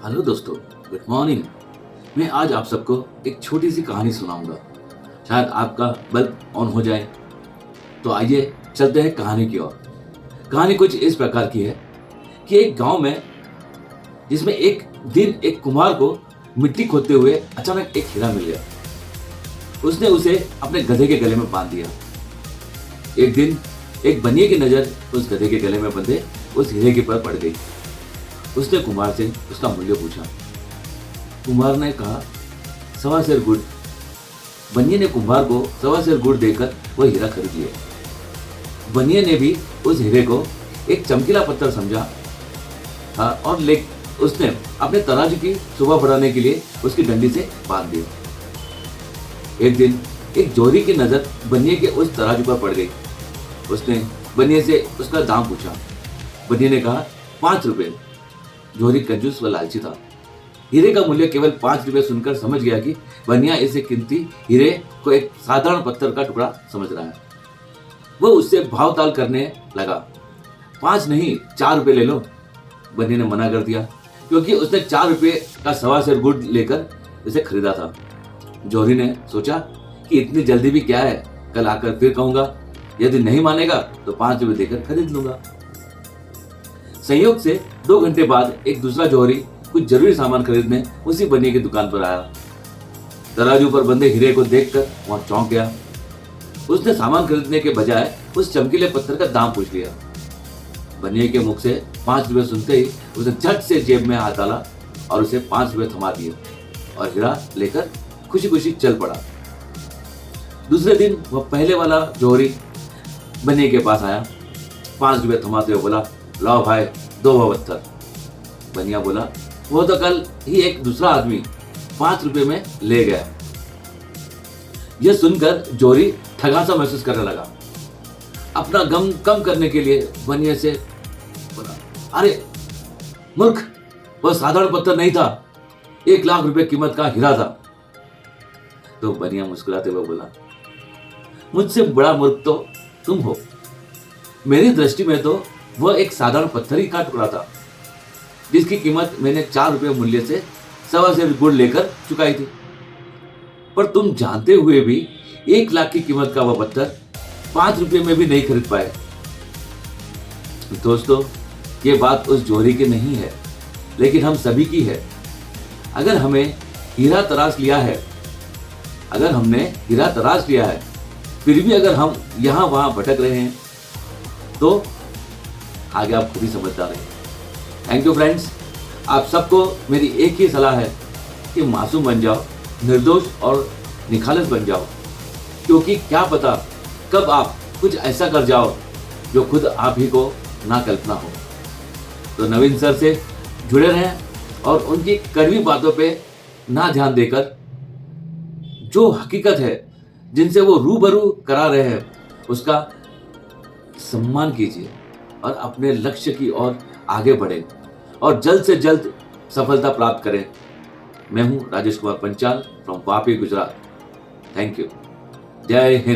Hello दोस्तों, good morning. मैं आज आप सबको एक छोटी सी कहानी सुनाऊंगा। शायद आपका बल्ब ऑन हो जाए। तो आइए चलते हैं कहानी की ओर। कहानी कुछ इस प्रकार की है कि एक गांव में जिसमें एक दिन एक कुम्हार को मिट्टी खोदते हुए अचानक एक हीरा मिल गया। उसने उसे अपने गधे के गले में बांध दिया। एक दिन एक बनिए की नजर उस गधे के गले में बंधे उस हीरे के पर पड़ गई। उसने कुम्हार से उसका मूल्य पूछा। कुम्हार ने कहा 1.25 सेर गुड़। बनिए ने कुम्हार को 1.25 सेर गुड़ देकर वह हीरा खरीद लिया। बनिए ने भी उस हीरे को एक चमकीला पत्थर समझा था और उसने अपने तराजू की शोभा बढ़ाने के लिए उसकी डंडी से बांध दिया। एक दिन एक जोहरी की नजर बनिए के उस तराजू पर पड़ गई। उसने बनिए से उसका दाम पूछा। बनिए ने कहा 5 रुपए। जोहरी कंजूस व लालची था। हीरे का मूल्य केवल 5 रुपए सुनकर समझ गया कि बनिया इसे कीमती हीरे को एक साधारण पत्थर का टुकड़ा समझ रहा है। वो उससे भाव-ताल करने लगा। 5 नहीं, 4 रुपए ले लो। बनिया ने मना कर दिया क्योंकि उसने 4 रुपए का 1.25 सेर गुड़ लेकर इसे खरीदा था। जोहरी ने सोचा कि इतनी जल्दी भी क्या है, कल आकर फिर कहूंगा। यदि नहीं मानेगा तो 5 रुपए देकर खरीद लूंगा। संयोग से 2 घंटे बाद एक दूसरा जोहरी कुछ जरूरी सामान खरीदने उसी बनिए की दुकान पर आया। तराजू पर बंधे हीरे को देखकर वहां चौंक गया। उसने सामान खरीदने के बजाय उस चमकीले पत्थर का दाम पूछ लिया। बनिए के मुख से 5 रुपए सुनते ही उसने झट से जेब में हाथ डाला और उसे 5 रुपए थमा दिए और हीरा लेकर खुशी खुशी चल पड़ा। दूसरे दिन वह पहले वाला जोहरी बनिए के पास आया। 5 रुपए थमाते हुए बोला, लाओ भाई, 2 पत्थर। बनिया बोला, वो तो कल ही एक दूसरा आदमी 5 रुपए में ले गया। यह सुनकर जोहरी ठगा सा महसूस करने लगा। अपना गम कम करने के लिए बनिया से बोला, अरे मूर्ख, वह साधारण पत्थर नहीं था, 1 लाख रुपए कीमत का हीरा था। तो बनिया मुस्कुराते हुए बोला, मुझसे बड़ा मूर्ख तो तुम हो। मेरी दृष्टि में तो वह एक साधारण पत्थर ही का टुकड़ा था जिसकी कीमत मैंने 4 रुपए मूल्य से 1.25 सेर गुड़ लेकर चुकाई थी। पर तुम जानते हुए भी 1 लाख की कीमत का वह पत्थर 5 रुपए में भी नहीं खरीद पाए। दोस्तों, ये बात उस जोहरी की नहीं है, लेकिन हम सभी की है। अगर हमने हीरा तराश लिया है, फिर भी अगर हम यहाँ वहां भटक रहे हैं तो आगे आप खुद ही समझदार हैं। Thank you friends. आप सबको मेरी एक ही सलाह है कि मासूम बन जाओ, निर्दोष और निखालस बन जाओ, क्योंकि क्या पता कब आप कुछ ऐसा कर जाओ जो खुद आप ही को ना कल्पना हो। तो नवीन सर से जुड़े रहें और उनकी कड़वी बातों पे ना ध्यान देकर जो हकीकत है जिनसे वो रूबरू करा रहे हैं उसका सम्मान कीजिए और अपने लक्ष्य की ओर आगे बढ़े और जल्द से जल्द सफलता प्राप्त करें। मैं हूं Rajesh Kumar Panchal from Vapi, Gujarat. Thank you. जय हिंद।